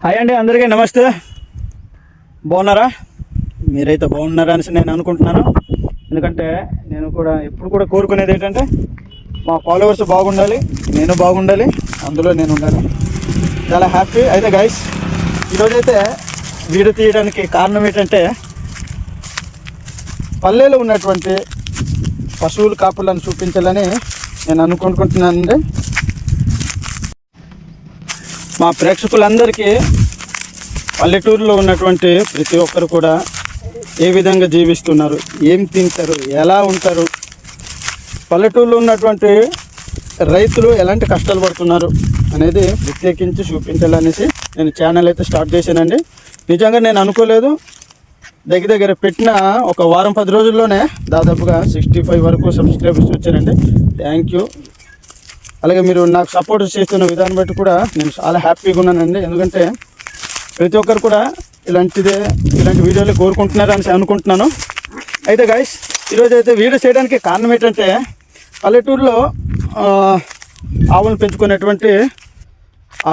Hi అండి, అందరికీ నమస్తే. బాగున్నారా? మీరైతే బాగున్నారా అనేసి నేను అనుకుంటున్నాను. ఎందుకంటే నేను కూడా ఎప్పుడు కూడా కోరుకునేది ఏంటంటే మా ఫాలోవర్స్ బాగుండాలి, నేను బాగుండాలి, అందులో నేను ఉండాలి. చాలా హ్యాపీ. అయితే గైస్, ఈరోజైతే వీడియో తీయడానికి కారణం ఏంటంటే పల్లెలో ఉన్నటువంటి పశువుల కాపులను చూపించాలని నేను అనుకుంటున్నానండి. మా ప్రేక్షకులందరికీ పల్లెటూరులో ఉన్నటువంటి ప్రతి ఒక్కరు కూడా ఏ విధంగా జీవిస్తున్నారు, ఏం తింటారు, ఎలా ఉంటారు, పల్లెటూరులో ఉన్నటువంటి రైతులు ఎలాంటి కష్టాలు పడుతున్నారు అనేది ప్రత్యేకించి చూపించాలనేసి నేను ఛానల్ అయితే స్టార్ట్ చేశానండి. నిజంగా నేను అనుకోలేదు. దగ్గర పెట్టిన ఒక వారం 10 రోజుల్లోనే దాదాపుగా 65 వరకు సబ్స్క్రైబర్స్ వచ్చారండి. Thank you. అలాగే మీరు నాకు సపోర్ట్ చేస్తున్న విధానం బట్టి కూడా నేను చాలా హ్యాపీగా ఉన్నానండి. ఎందుకంటే ప్రతి ఒక్కరు కూడా ఇలాంటి వీడియోలు కోరుకుంటున్నారు అని అనుకుంటున్నాను. అయితే గైస్, ఈరోజు అయితే వీడియో చేయడానికి కారణం ఏంటంటే పల్లెటూరులో ఆవులను పెంచుకునేటువంటి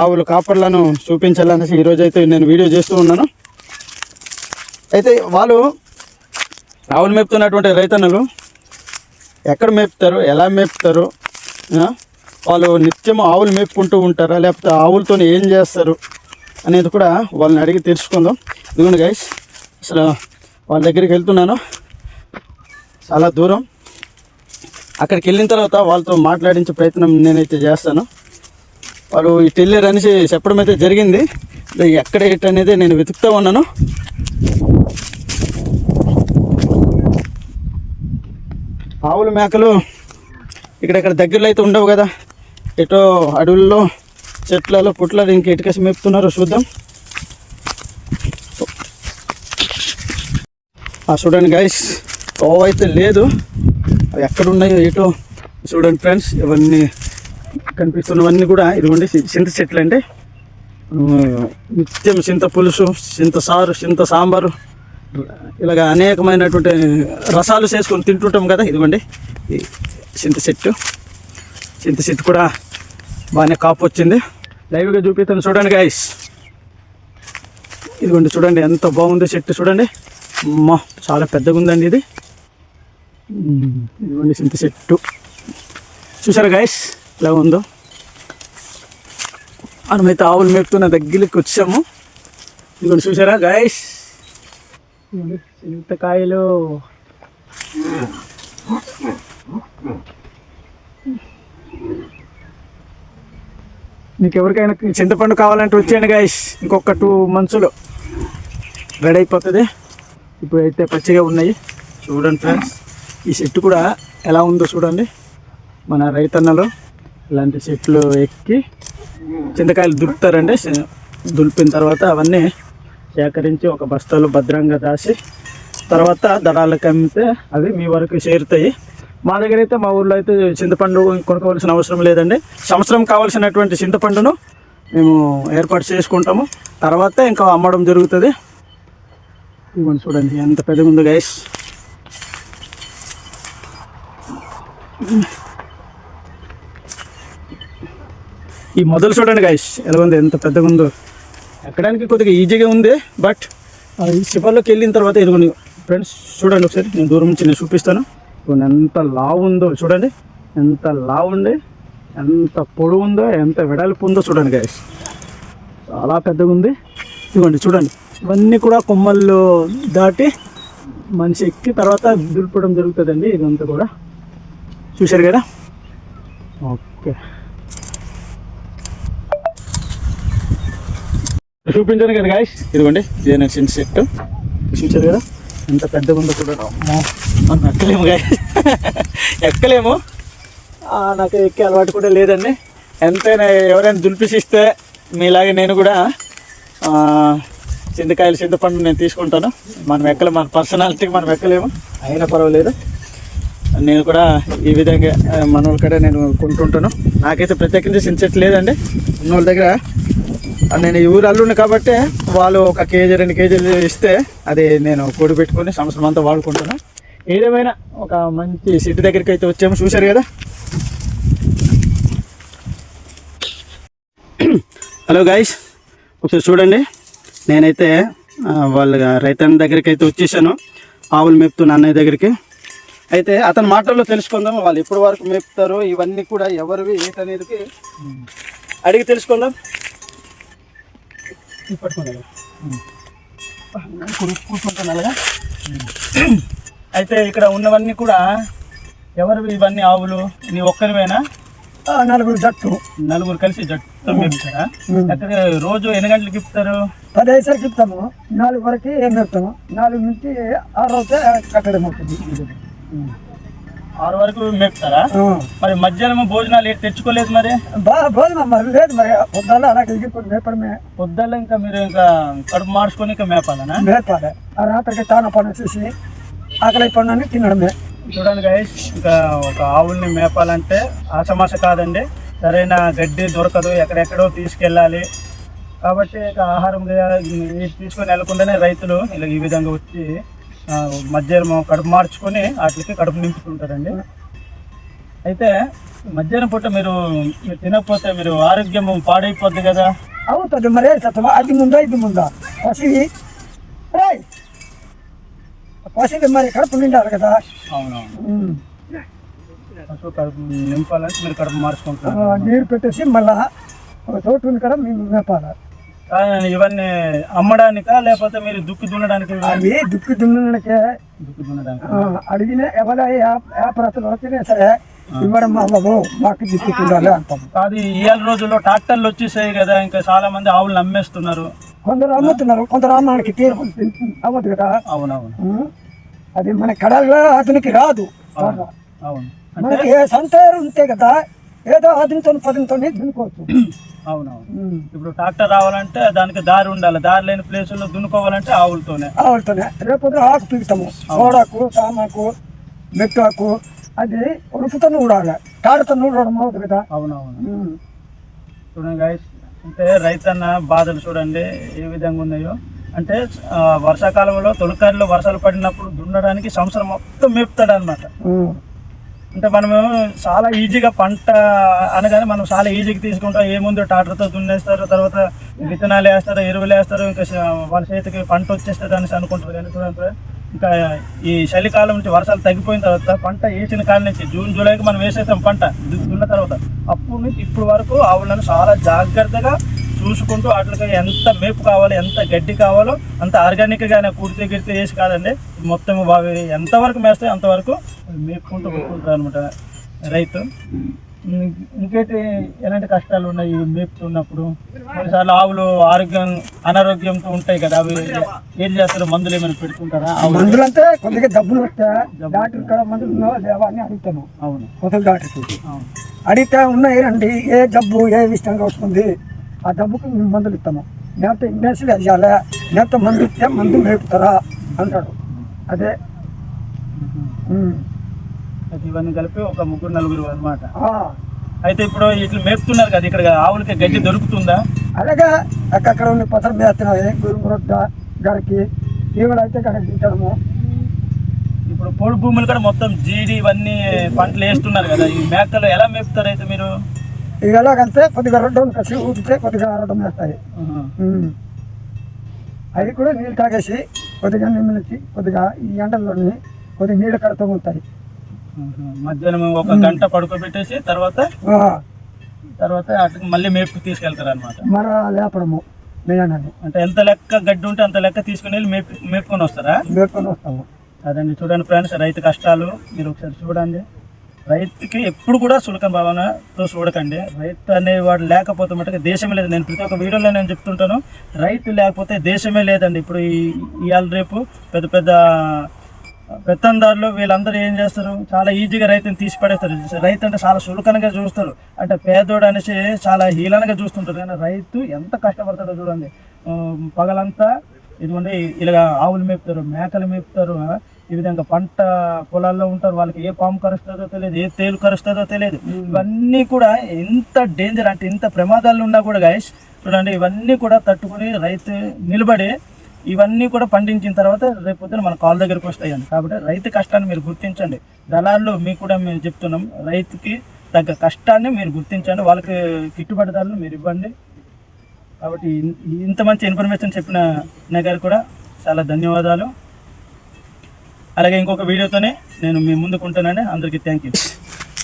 ఆవుల కాపర్లను చూపించాలనేసి ఈరోజు అయితే నేను వీడియో చేస్తూ ఉన్నాను. అయితే వాళ్ళు ఆవులు మేపుతున్నటువంటి రైతన్నలు ఎక్కడ మేపుతారు, ఎలా మేపుతారు, వాళ్ళు నిత్యం ఆవులు మేపుకుంటూ ఉంటారా, లేకపోతే ఆవులతో ఏం చేస్తారు అనేది కూడా వాళ్ళని అడిగి తెలుసుకుందాం. ఇదిగోండి గైస్, అసలు వాళ్ళ దగ్గరికి వెళ్తున్నాను. చాలా దూరం. అక్కడికి వెళ్ళిన తర్వాత వాళ్ళతో మాట్లాడించే ప్రయత్నం నేనైతే చేస్తాను. వాళ్ళు ఇటు వెళ్ళారు అనేసి చెప్పడం అయితే జరిగింది. ఎక్కడ ఇటు అనేది నేను వెతుకుతూ ఉన్నాను. ఆవులు మేకలు ఇక్కడ దగ్గరలో అయితే ఉండవు కదా, ఎటో అడవుల్లో చెట్లలో పుట్లలో ఇంక ఎటుకేసి మేపుతున్నారు. చూద్దాం. చూడండి గైస్, ఓవ అయితే లేదు. అవి ఎక్కడున్నాయో ఏటో చూడండి ఫ్రెండ్స్. ఇవన్నీ కనిపిస్తున్నవన్నీ కూడా ఇదిగోండి చింత చెట్లు అండి. నిత్యం చింత పులుసు, చింత సారు, చింత సాంబారు, ఇలాగ అనేకమైనటువంటి రసాలు చేసుకొని తింటుంటాం కదా. ఇదిగోండి ఈ చింత చెట్టు కూడా బాగానే కాపు వచ్చింది. లైవ్గా చూపిస్తాను చూడండి గైస్. ఇదిగోండి చూడండి ఎంత బాగుందో చెట్టు. చూడండి అమ్మా, చాలా పెద్దగా ఉందండి ఇది. ఇదిగోండి చింత చెట్టు. చూసారా గైస్ ఎలా ఉందో? మనమైతే ఆవులు మేపుతున్న దగ్గరికి వచ్చాము. ఇదిగోండి చూసారా గైస్, చింతకాయలు. మీకు ఎవరికైనా చింతపండు కావాలంటే వచ్చేయండి గైస్. ఇంకొక 2 monthsలో రెడీ అయిపోతుంది. ఇప్పుడైతే పచ్చిగా ఉన్నాయి. చూడండి ఫ్రెండ్స్, ఈ చెట్టు కూడా ఎలా ఉందో చూడండి. మన రైతన్నలు ఇలాంటి చెట్లు ఎక్కి చింతకాయలు దులుపుతారండి. దులిపిన తర్వాత అవన్నీ సేకరించి ఒక బస్తాలో భద్రంగా దాచి తర్వాత దళాలకు అమ్మితే అవి మీ వరకు చేరుతాయి. మా దగ్గర అయితే, మా ఊళ్ళో అయితే చింతపండు కొనుక్కోవాల్సిన అవసరం లేదండి. సంవత్సరం కావాల్సినటువంటి చింతపండును మేము ఏర్పాటు చేసుకుంటాము. తర్వాత ఇంకా అమ్మడం జరుగుతుంది. ఇవ్వండి చూడండి ఎంత పెద్దగా ఉందో గైస్. ఈ మొదలు చూడండి గైస్ ఎలా ఉంది, ఎంత పెద్దగా ఉందో. ఎక్కడానికి కొద్దిగా ఈజీగా ఉంది, బట్ చివరిలోకి వెళ్ళిన తర్వాత ఇదిగోండి ఫ్రెండ్స్ చూడండి ఒకసారి. నేను దూరం నుంచి నేను చూపిస్తాను. ఎంత లావు ఉందో చూడండి, ఎంత లావు ఉంది, ఎంత పొడవు ఉందో, ఎంత వెడల్పు ఉందో చూడండి గైస్. చాలా పెద్దగా ఉంది. ఇదిగోండి చూడండి, ఇవన్నీ కూడా కొమ్మల్లో దాటి మనిషి ఎక్కి తర్వాత దులపడం జరుగుతుందండి. ఇదంతా కూడా చూశారు కదా. ఓకే, చూపించాను కదా గాయస్. ఇదిగోండి ఇదే నేను చిన్న సెట్. చూసారు కదా ఎంత పెద్దగా ఉందో కూడా. మనం ఎక్కలేము గాయస్, ఎక్కలేము. నాకు ఎక్కే అలవాటు కూడా లేదండి. ఎంతైనా ఎవరైనా దులిపిసిస్తే మీలాగే నేను కూడా చింతపండు నేను తీసుకుంటాను. మనం ఎక్కలేము, మన పర్సనాలిటీకి మనం ఎక్కలేము, అయినా పర్వాలేదు. నేను కూడా ఈ విధంగా మన వాళ్ళ కడే నేను కొంటుంటాను. నాకైతే ప్రత్యేకించి చిన్న చెట్టు లేదండి. ఉన్న వాళ్ళ దగ్గర నేను ఈ ఊరు అల్లుండి కాబట్టి వాళ్ళు 1 kg 2 kgలు ఇస్తే అది నేను కూడి పెట్టుకొని సంవత్సరం అంతా వాడుకుంటాను. ఏదేమైనా ఒక మంచి సిటీ దగ్గరికి అయితే వచ్చాము. చూశారు కదా. హలో గైస్, ఒకసారి చూడండి, నేనైతే వాళ్ళ రైతన్న దగ్గరికి అయితే వచ్చేసాను, ఆవులు మేపుతున్న అన్నయ్య దగ్గరికి. అయితే అతని మాటల్లో తెలుసుకుందాం వాళ్ళు ఎప్పటి వరకు మేపుతారో, ఇవన్నీ కూడా ఎవరివి ఏంటనేది అడిగి తెలుసుకుందాం. కూర్చుంటున్నాగా. అయితే ఇక్కడ ఉన్నవన్నీ కూడా ఎవరివి ఇవన్నీ ఆవులు? నీ ఒక్కరివేనా? నలుగురు జట్టు, నలుగురు కలిసి జట్టు మేపుతారా? అక్కడ రోజు ఎన్ని గంటలకు ఇప్పుతారు? 10 ఇస్తాము, 4 వరకు ఏం మేపుతాము, 4 నుంచి 6 అవుతే కట్టడం అవుతుంది. 6 వరకు మేపుతారా? మరి మధ్యాహ్నం భోజనాలు తెచ్చుకోలేదు మరి? భోజనం మరి లేదు, మరి పొద్దున్న అలాగే ఎగిరిపోయి మేపడమే. పొద్దున్న ఇంకా మీరు ఇంకా కడుపు మార్చుకొని ఇంకా మేపాలనా? మేపాలి. ఆ రాత్రికి తాన పని చూసి ఆకలి అయిపోయినా తినడమే. చూడండి గైస్, ఇంకా ఒక ఆవుల్ని మేపాలంటే ఆషమాష కాదండి. సరైన గడ్డి దొరకదు, ఎక్కడెక్కడో తీసుకెళ్ళాలి. కాబట్టి ఇక ఆహారం తీసుకొని వెళ్ళకుండానే రైతులు ఇలా ఈ విధంగా వచ్చి మధ్యాహ్నం కడుపు మార్చుకొని వాటికి కడుపు నింపుతుంటారండి. అయితే మధ్యాహ్నం పూట మీరు తినకపోతే మీరు ఆరోగ్యం పాడైపోద్ది కదా. అవుతుంది మరి, అది ముందా ఇది ముందా పసివి పసివి మరి కడుపు నిండాలి కదా. అవునవును, కడుపు నింపాలంటే మీరు కడుపు మార్చుకుంటారు. నీరు పెట్టేసి మళ్ళా చోటు కదా మేము మేపాలి. ఇవన్నీ అమ్మడానికా లేకపోతే మీరు దుక్కి దున్నడానికి? అవి దుక్కి దున్నడానికే. దుక్కి దున్నడానికి అడిగిన ఎవరైనా వ్యాపారస్తులు వచ్చినా సరే ఇవ్వడం మా బాబు మాకు దుక్కి దున్నాలి అంటాం. అది ఇవాళ రోజుల్లో ట్రాక్టర్లు వచ్చేసాయి కదా, ఇంకా చాలా మంది ఆవులు అమ్మేస్తున్నారు. కొందరు అమ్ముతున్నారు, కొందరు అమ్మానికి తీరు అవ్వదు కదా. అవునవును, అది మన కడల్లో అతనికి రాదు. అవును, మనకి సంతేరు ఉంటే కదా ఏదో అదితో పదంతో దున్నుకోవచ్చు. అవునవును, ఇప్పుడు ట్రాక్టర్ రావాలంటే దానికి దారి ఉండాలి, దారి లేని ప్లేసుల్లో దున్నుకోవాలంటే ఆవులతోనే. రేపు ఆకు పీకుతాము, సోడాకు, సామాకు, మెట్టాకు, అది ఉడుపుతో ఊడాలి, కాడతో ఊడడం అవుతుంది కదా. అవునవును, చూడండి గైస్, అంటే రైతన్న బాధలు చూడండి ఏ విధంగా ఉన్నాయో. అంటే వర్షాకాలంలో తొలకరిలో వర్షాలు పడినప్పుడు దున్నడానికి సంవత్సరం మొత్తం మేపుతాడు అనమాట. అంటే మనము చాలా ఈజీగా పంట అనగానే మనం చాలా ఈజీగా తీసుకుంటాం. ఏముందో ట్రాక్టర్తో దున్నేస్తారు, తర్వాత విత్తనాలు వేస్తారు, ఎరువులు వేస్తారు, ఇంకా వాళ్ళ చేతికి పంట వచ్చేస్తుంది అనేసి అనుకుంటారు. కానీ చూడండి, ఇంకా ఈ చలికాలం నుంచి వర్షాలు తగ్గిపోయిన తర్వాత పంట వేసిన కాలం నుంచి జూన్ జూలైకి మనం వేసేస్తాం పంట దున్న తర్వాత. అప్పుడు నుంచి ఇప్పుడు వరకు ఆవులను చాలా జాగ్రత్తగా చూసుకుంటూ వాటికి ఎంత మేపు కావాలో, ఎంత గడ్డి కావాలో అంత ఆర్గానిక్గానే కుడితే గిడితే వేసి కాదండి, మొత్తం అవి ఎంతవరకు మేస్తాయి అంతవరకు మేపుకుంటూ పోతుంటారు అనమాట రైతు. ఇంకేంటి ఎలాంటి కష్టాలు ఉన్నాయి మేపుతున్నప్పుడు? కొన్నిసార్లు ఆవులు అనారోగ్యంతో ఉంటాయి కదా, అవి ఏం చేస్తారు? మందులు ఏమైనా పెట్టుకుంటారా? మందులు అంటే కొద్దిగా డబ్బులు వస్తే డాక్టర్ ఇక్కడ మందులు లేవా అని అడుగుతాను. అవును, కొత్త డాక్టర్కి అడిగితే ఉన్నాయి రండి, ఏ జబ్బు ఏ విషయంగా వస్తుంది ఆ జబ్బుకు మేము మందులు ఇస్తాము. లేకపోతే ఇంజక్షన్ వేయాలి, లేకపోతే మందు ఇస్తే మందు మేపుతారా అంటాడు. అదే ఇవన్నీ కలిపి ఒక 3-4 అనమాట. అయితే ఇప్పుడు ఇట్లా మేపుతున్నారు కదా, ఇక్కడ ఆవులకి గడ్డి దొరుకుతుందా? అలాగే అక్కడ ఉన్న పసరు మేస్తున్నాయి, గురుమురొద్ద గడికి తీవలు అయితే అక్కడ తింటాము. ఇప్పుడు పొడి భూములు కూడా మొత్తం జీడి ఇవన్నీ పంటలు వేస్తున్నారు కదా, ఈ మేకలు ఎలా మేపుతారు అయితే మీరు? ఇక ఎలాగంటే కొద్దిగా రొడ్డు కసి ఊపితే కొద్దిగా రొడ్డం వేస్తాయి. అవి కూడా నీళ్ళు తాగేసి కొద్దిగా నిమ్మలిచ్చి కొద్దిగా ఈ ఎండల్లోని కొద్దిగా నీళ్ళు కడుతూ ఉంటాయి. మధ్యాహ్నం ఒక గంట పడుకోబెట్టేసి తర్వాత మళ్ళీ మేపుకు తీసుకెళ్తారు అనమాట. మన లేపడము మేయాలని అంటే ఎంత లెక్క గడ్డి ఉంటే అంత లెక్క తీసుకుని వెళ్ళి మేపుకొని వస్తారా? మేపుకొని వస్తాము. అదండి, చూడండి ఫ్రెండ్స్, రైతు కష్టాలు మీరు ఒకసారి చూడండి. రైతుకి ఎప్పుడు కూడా సులకన భావనతో చూడకండి. రైతు అనేవాడు లేకపోతే మటుకు దేశమే లేదు. నేను ప్రతి ఒక్క వీడియోలో నేను చెప్తుంటాను, రైతు లేకపోతే దేశమే లేదండి. ఇప్పుడు ఇవాళ రేపు పెద్ద పెద్ద పెత్తందారులు వీళ్ళందరూ ఏం చేస్తారు, చాలా ఈజీగా రైతుని తీసి పడేస్తారు. రైతు అంటే చాలా చులకనగా చూస్తారు, అంటే పేదోడు అనేసి చాలా హీలనగా చూస్తుంటారు. కానీ రైతు ఎంత కష్టపడతాడో చూడండి. పగలంతా ఇదిగోండి ఇలా ఆవులు మేపుతారు, మేకలు మేపుతారు, ఈ విధంగా పంట పొలాల్లో ఉంటారు. వాళ్ళకి ఏ పాము కరుస్తుందో తెలియదు, ఏ తేలు కరుస్తుందో తెలియదు. ఇవన్నీ కూడా ఎంత డేంజర్ అంటే ఇంత ప్రమాదాలు ఉన్నా కూడా గైస్ చూడండి, ఇవన్నీ కూడా తట్టుకుని రైతు నిలబడి ఇవన్నీ కూడా పండించిన తర్వాత రేపు పొద్దున మన కాళ్ళ దగ్గరికి వస్తాయండి. కాబట్టి రైతు కష్టాన్ని మీరు గుర్తించండి. దళాల్లో మీకు కూడా మేము చెప్తున్నాం, రైతుకి తగ్గ కష్టాన్ని మీరు గుర్తించండి, వాళ్ళకి గిట్టుబాటు ధరలు మీరు ఇవ్వండి. కాబట్టి ఇంత మంచి ఇన్ఫర్మేషన్ చెప్పిన అన్నయ్య గారు కూడా చాలా ధన్యవాదాలు. అలాగే ఇంకొక వీడియోతోనే నేను మీ ముందుకు ఉంటానండి. అందరికీ థ్యాంక్ యూ.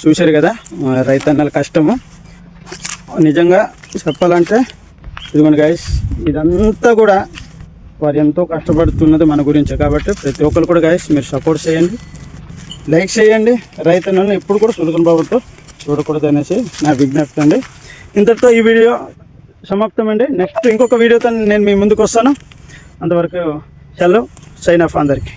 చూశారు కదా రైతన్నల కష్టము. నిజంగా చెప్పాలంటే ఇదిగోండి గైస్, ఇదంతా కూడా వారు ఎంతో కష్టపడుతున్నది మన గురించే. కాబట్టి ప్రతి ఒక్కరు కూడా గైస్ మీరు సపోర్ట్ చేయండి, లైక్ చేయండి. రైతన్నలను ఎప్పుడు కూడా చులకన బాబుతో చూడకూడదు అనేసి నా విజ్ఞప్తి అండి. ఇంతటితో ఈ వీడియో సమాప్తం అండి. నెక్స్ట్ ఇంకొక వీడియోతో నేను మీ ముందుకు వస్తాను. అంతవరకు సెలవు, సైన్ ఆఫ్ అందరికీ.